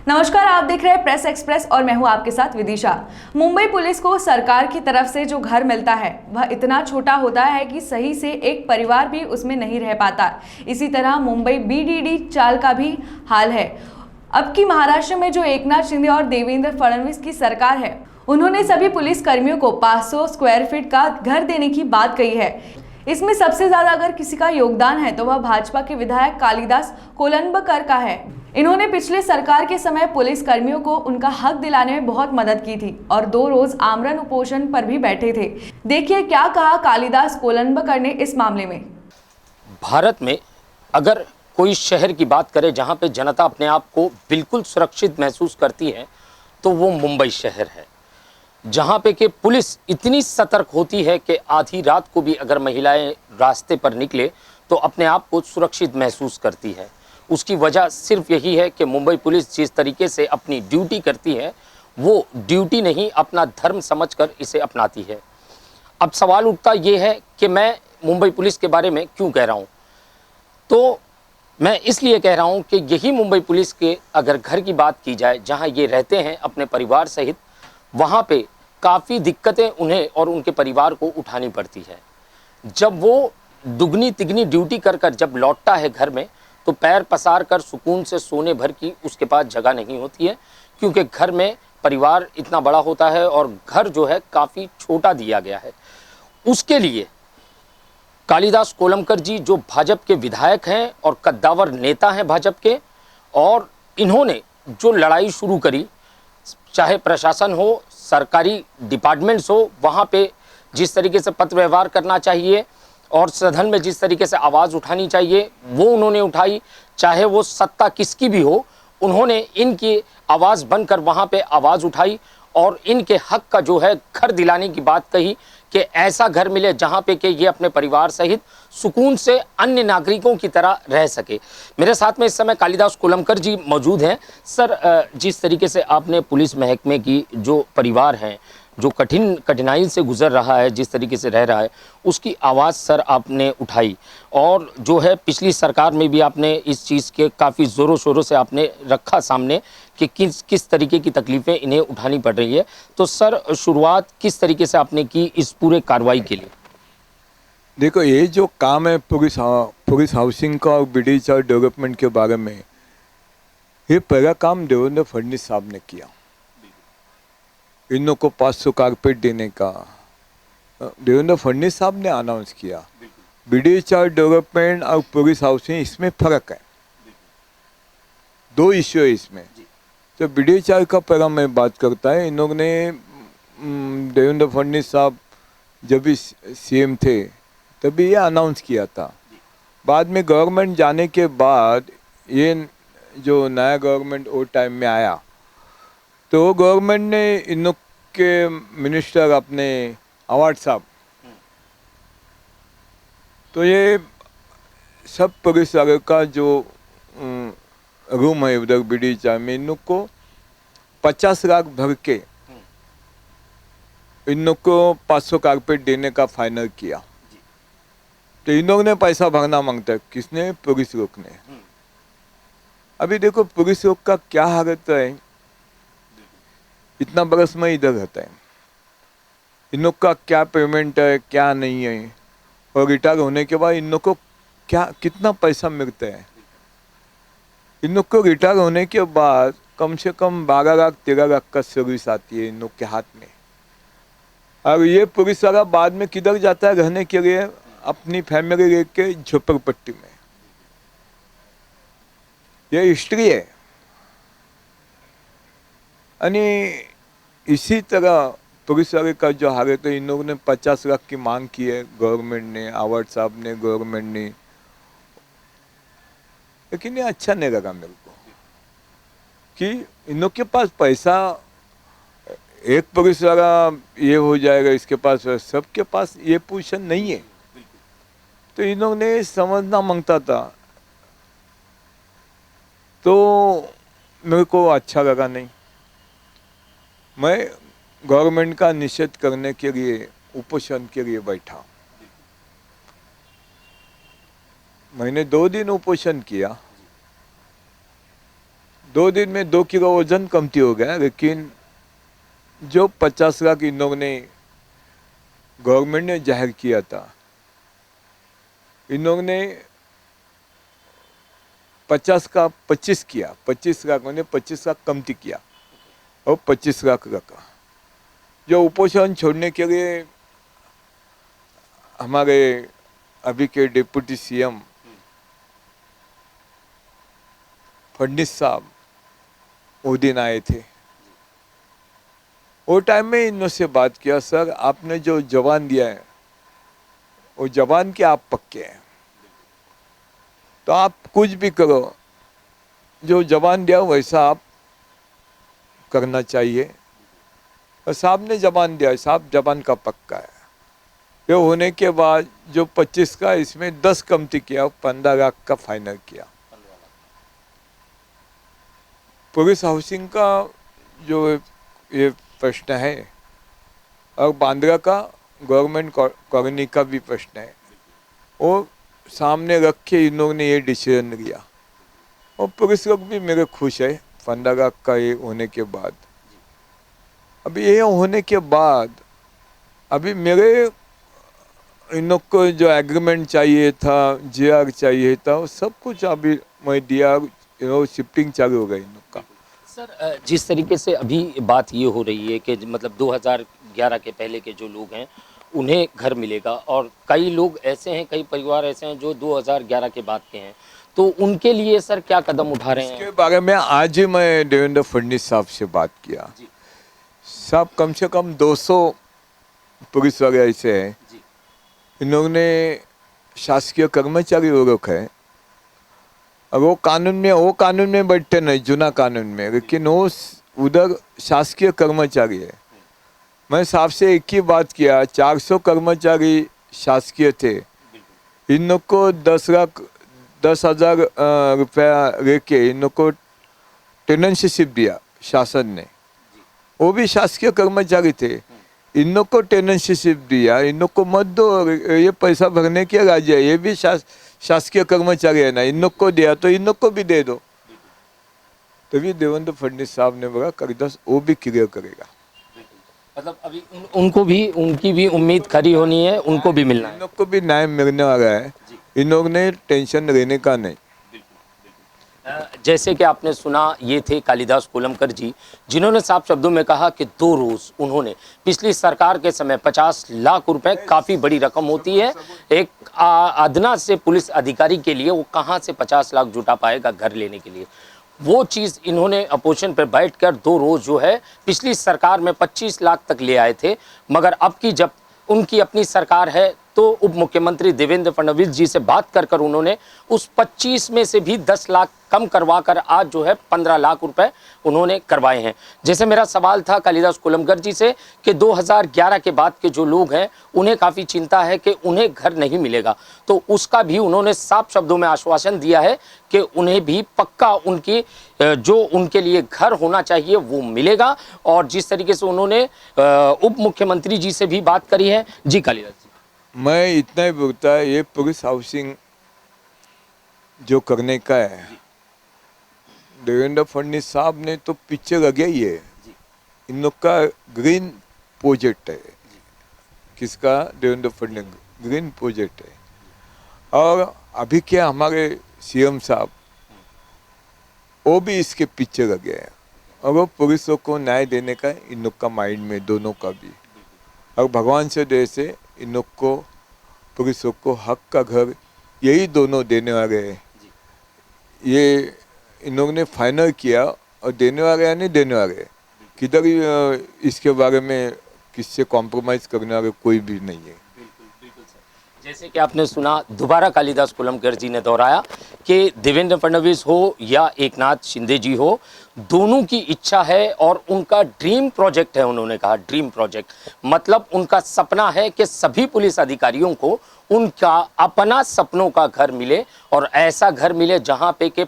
नमस्कार, आप देख रहे हैं प्रेस एक्सप्रेस और मैं हूं आपके साथ विदिशा। मुंबई पुलिस को सरकार की तरफ से जो घर मिलता है वह इतना छोटा होता है कि सही से एक परिवार भी उसमें नहीं रह पाता। इसी तरह मुंबई बीडीडी चाल का भी हाल है। अब की महाराष्ट्र में जो एकनाथ शिंदे और देवेंद्र फडणवीस की सरकार है, उन्होंने सभी पुलिस कर्मियों को 500 स्क्वायर फीट का घर देने की बात कही है। इसमें सबसे ज्यादा अगर किसी का योगदान है तो वह भाजपा के विधायक कालिदास कोलंबकर का है। इन्होंने पिछले सरकार के समय पुलिस कर्मियों को उनका हक दिलाने में बहुत मदद की थी और 2 रोज आमरण उपोषण पर भी बैठे थे। देखिए क्या कहा कालिदास कोलंबकर ने इस मामले में। भारत में अगर कोई शहर की बात करें जहां पे जनता अपने आप को बिल्कुल सुरक्षित महसूस करती है तो वो मुंबई शहर है, जहां पे कि पुलिस इतनी सतर्क होती है कि आधी रात को भी अगर महिलाएं रास्ते पर निकले तो अपने आप को सुरक्षित महसूस करती है। उसकी वजह सिर्फ यही है कि मुंबई पुलिस जिस तरीके से अपनी ड्यूटी करती है वो ड्यूटी नहीं अपना धर्म समझकर इसे अपनाती है। अब सवाल उठता ये है कि मैं मुंबई पुलिस के बारे में क्यों कह रहा हूँ, तो मैं इसलिए कह रहा हूँ कि यही मुंबई पुलिस के अगर घर की बात की जाए जहाँ ये रहते हैं अपने परिवार सहित, वहाँ पे काफ़ी दिक्कतें उन्हें और उनके परिवार को उठानी पड़ती है। जब वो दुगनी तिगनी ड्यूटी कर कर जब लौटता है घर में तो पैर पसार कर सुकून से सोने भर की उसके पास जगह नहीं होती है, क्योंकि घर में परिवार इतना बड़ा होता है और घर जो है काफ़ी छोटा दिया गया है। उसके लिए कालिदास कोलंबकर जी जो भाजपा के विधायक हैं और कद्दावर नेता हैं भाजपा के, और इन्होंने जो लड़ाई शुरू करी, चाहे प्रशासन हो, सरकारी डिपार्टमेंट्स हो, वहाँ पे जिस तरीके से पत्र व्यवहार करना चाहिए और सदन में जिस तरीके से आवाज़ उठानी चाहिए वो उन्होंने उठाई। चाहे वो सत्ता किसकी भी हो, उन्होंने इनकी आवाज़ बनकर वहाँ पे आवाज़ उठाई और इनके हक का जो है घर दिलाने की बात कही कि ऐसा घर मिले जहाँ पे कि ये अपने परिवार सहित सुकून से अन्य नागरिकों की तरह रह सके। मेरे साथ में इस समय कालिदास कोलंबकर जी मौजूद हैं। सर, जिस तरीके से आपने पुलिस महकमे की जो परिवार हैं, जो कठिनाई से गुजर रहा है, जिस तरीके से रह रहा है, उसकी आवाज़ सर आपने उठाई और जो है पिछली सरकार में भी आपने इस चीज़ के काफ़ी ज़ोरों शोरों से आपने रखा सामने कि किस तरीके की तकलीफ़ें इन्हें उठानी पड़ रही है। तो सर, शुरुआत किस तरीके से आपने की इस पूरे कार्रवाई के लिए? देखो, ये जो काम है पुलिस हाउसिंग का और बीडीडी चाल डेवलपमेंट के बारे में, ये पहला काम देवेंद्र फडणवीस साहब ने किया। इन लोग को 500 कारपेट देने का देवेंद्र फडणवीस साहब ने अनाउंस किया। बीडीडी चाल डेवलपमेंट और पुलिस हाउसिंग, इसमें फ़र्क है। 2 इश्यू है इसमें। तो बीडीडी चाल का पहला मैं बात करता है, इन लोग ने देवेंद्र फडणवीस साहब जब भी सीएम थे तभी ये अनाउंस किया था। बाद में गवर्नमेंट जाने के बाद ये जो नया गवर्नमेंट वो टाइम में आया तो गवर्नमेंट ने इन लोग के मिनिस्टर अपने अवार्ड साहब, तो ये सब पुलिस वाले का जो रूम है उधर बीडीडी चाल में, इन लोग को 50 लाख भर के इन लोग को 500 कारपेट देने का फाइनल किया। तो इन लोग ने पैसा भरना मांगता है, किसने? पुलिस लोग ने। अभी देखो पुलिस लोग का क्या हालत है, इतना बरस में इधर रहता है, इन लोग का क्या पेमेंट है क्या नहीं है, और रिटायर होने के बाद इन लोग को क्या कितना पैसा मिलता है। इन लोग को रिटायर होने के बाद कम से कम 12 लाख 13 लाख का सर्विस आती है इन लोग के हाथ में। और ये पुलिस वाला बाद में किधर जाता है रहने के लिए? अपनी फैमिली लेके झोपड़पट्टी में। ये हिस्ट्री है। यानी इसी तरह पुलिस वाले का जो हाल है, तो इन लोगों ने 50 लाख की मांग की है गवर्नमेंट ने, अवार्ड साहब ने, गवर्नमेंट ने, लेकिन ये अच्छा नहीं लगा मेरे को कि इन लोग के पास पैसा, एक पुलिस वाला ये हो जाएगा इसके पास, सबके पास ये पोजीशन नहीं है। तो इन लोग ने समझना मांगता था, तो मेरे को अच्छा लगा नहीं। मैं गवर्नमेंट का निषेध करने के लिए उपोषण के लिए बैठा। मैंने 2 दिन उपोषण किया। 2 दिन में 2 किलो वजन कमती हो गया, लेकिन जो 50 लाख इन लोगों ने गवर्नमेंट ने जाहिर किया था, इन लोगों ने 50 का 25 किया, 25 लाख ने 25 लाख कमती किया और 25 लाख रखा। जो उपोषण छोड़ने के लिए हमारे अभी के डिप्टी सीएम फडणवीस साहब वो दिन आए थे, वो टाइम में इनसे बात किया, सर आपने जो जवान दिया है वो जवान के आप पक्के हैं, तो आप कुछ भी करो, जो जवान दिया वैसा आप करना चाहिए। और साहब ने जवान दिया, साहब जवान का पक्का है। ये होने के बाद जो 25 का इसमें 10 कमती किया, 15 लाख का फाइनल किया। पुलिस हाउसिंग का जो ये प्रश्न है और बांद्रा का गवर्नमेंट कॉलोनी का भी प्रश्न है, वो सामने रख के इन लोगों ने ये डिसीजन लिया और पुलिस लोग भी मेरे खुश है 15 लाख का ये होने के बाद। अभी ये होने के बाद अभी मेरे इन लोग को जो एग्रीमेंट चाहिए था, जीआर चाहिए था, वो सब कुछ अभी मैं दिया, शिफ्टिंग चालू हो गई इन लोग का। सर जिस तरीके से अभी बात ये हो रही है कि मतलब 2011 के पहले के जो लोग हैं उन्हें घर मिलेगा, और कई लोग ऐसे हैं, कई परिवार ऐसे हैं जो 2011 के बाद के हैं, तो उनके लिए सर क्या कदम उठा रहे हैं? इसके बारे में आज ही मैं देवेंद्र फडणवीस साहब से बात किया। साहब कम से कम 200 पुलिस वाले ऐसे हैं, इन लोगों ने शासकीय कर्मचारी वो लोग हैं, और वो कानून में बैठते नहीं, जुना कानून में, लेकिन वो उधर शासकीय कर्मचारी है। मैं साहब से एक ही बात किया, 400 कर्मचारी शासकीय थे, इन लोग को 10,000 रुपया लेके इन लोग को टेनेंसीशिप दिया शासन ने, वो भी शासकीय कर्मचारी थे, इन लोग को टेनेंसीशिप दिया, इन लोग को मत दो, ये पैसा भरने के राज्य है, ये भी शासकीय कर्मचारी है ना, इन लोग को दिया तो इन लोग को भी दे दो। तभी देवेंद्र फडणवीस साहब ने बोला कालिदास वो भी क्लियर करेगा। मतलब अभी उनकी भी उम्मीद खरी होनी है, उनको भी मिलना है, इन लोग को भी न्याय मिलने वाला है, इन लोग ने टेंशन लेने का नहीं। जैसे कि आपने सुना, ये थे कालिदास कोलंबकर जी, जिन्होंने साफ शब्दों में कहा कि 2 रोज उन्होंने पिछली सरकार के समय 50 लाख रुपए काफ़ी बड़ी रकम होती है, एक अदना से पुलिस अधिकारी के लिए वो कहाँ से 50 लाख जुटा पाएगा घर लेने के लिए। वो चीज़ इन्होंने अपोजिशन पर बैठकर 2 रोज जो है पिछली सरकार में 25 लाख तक ले आए थे, मगर अब की जब उनकी अपनी सरकार है तो उप मुख्यमंत्री देवेंद्र फडणवीस जी से बात कर कर उन्होंने उस 25 में से भी 10 लाख कम करवा कर आज जो है 15 लाख रुपए उन्होंने करवाए हैं। जैसे मेरा सवाल था कालिदास कोलंबकर जी से कि 2011 के बाद के जो लोग हैं उन्हें काफ़ी चिंता है कि उन्हें घर नहीं मिलेगा, तो उसका भी उन्होंने साफ शब्दों में आश्वासन दिया है कि उन्हें भी पक्का उनकी जो उनके लिए घर होना चाहिए वो मिलेगा। और जिस तरीके से उन्होंने उप मुख्यमंत्री जी से भी बात करी है। जी कालिदास जी, मैं इतना ही बोलता है, ये पुलिस हाउसिंग जो करने का है, देवेंद्र फडणवीस साहब ने तो पीछे लगे ही है, इन लोग का ग्रीन प्रोजेक्ट है। किसका? देवेंद्र फडणवीस ग्रीन प्रोजेक्ट है। और अभी क्या हमारे सीएम साहब वो भी इसके पीछे लगे हैं, और वो पुलिसों को न्याय देने का इन लोग का माइंड में, दोनों का भी। और भगवान से दया से इन लोग को, पुलिसों को हक का घर यही दोनों देने वाले हैं। ये इन लोगों ने फाइनल किया, और देने वाले या नहीं देने वाले, किधर इसके बारे में किससे कॉम्प्रोमाइज़ करने वाले कोई भी नहीं है। जैसे कि आपने सुना, दोबारा कालिदास कोलंबकर जी ने दोहराया कि देवेंद्र फडणवीस हो या एकनाथ शिंदे जी हो, दोनों की इच्छा है और उनका ड्रीम प्रोजेक्ट है। उन्होंने कहा ड्रीम प्रोजेक्ट मतलब उनका सपना है कि सभी पुलिस अधिकारियों को उनका अपना सपनों का घर मिले, और ऐसा घर मिले जहां पे के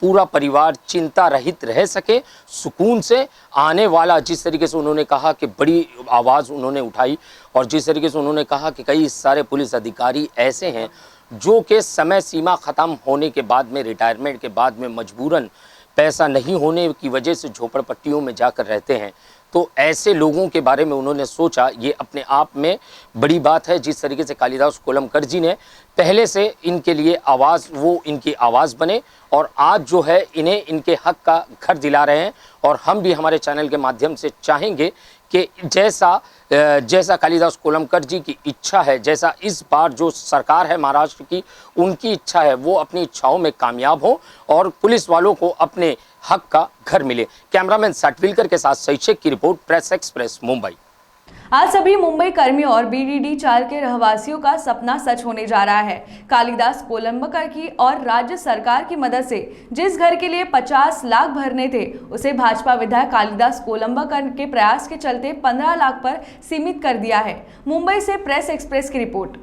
पूरा परिवार चिंता रहित रह सके, सुकून से आने वाला। जिस तरीके से उन्होंने कहा कि बड़ी आवाज़ उन्होंने उठाई, और जिस तरीके से उन्होंने कहा कि कई सारे पुलिस अधिकारी ऐसे हैं जो कि समय सीमा ख़त्म होने के बाद में, रिटायरमेंट के बाद में मजबूरन पैसा नहीं होने की वजह से झोपड़पट्टियों में जाकर रहते हैं। तो ऐसे लोगों के बारे में उन्होंने सोचा, ये अपने आप में बड़ी बात है। जिस तरीके से कालिदास कोलंबकर जी ने पहले से इनके लिए इनकी आवाज़ बने और आज जो है इन्हें इनके हक का घर दिला रहे हैं। और हम भी हमारे चैनल के माध्यम से चाहेंगे कि जैसा कालिदास कोलंबकर जी की इच्छा है, जैसा इस बार जो सरकार है महाराष्ट्र की, उनकी इच्छा है, वो अपनी इच्छाओं में कामयाब हो और पुलिस वालों को अपने हक का घर मिले। कैमरामैन साटविलकर के साथ सही शेख की रिपोर्ट, प्रेस एक्सप्रेस, मुंबई। आज सभी मुंबई कर्मियों और बीडीडी 4 के रहवासियों का सपना सच होने जा रहा है। कालिदास कोलंबकर की और राज्य सरकार की मदद से जिस घर के लिए 50 लाख भरने थे, उसे भाजपा विधायक कालिदास कोलंबकर के प्रयास के चलते 15 लाख पर सीमित कर दिया है। मुंबई से प्रेस एक्सप्रेस की रिपोर्ट।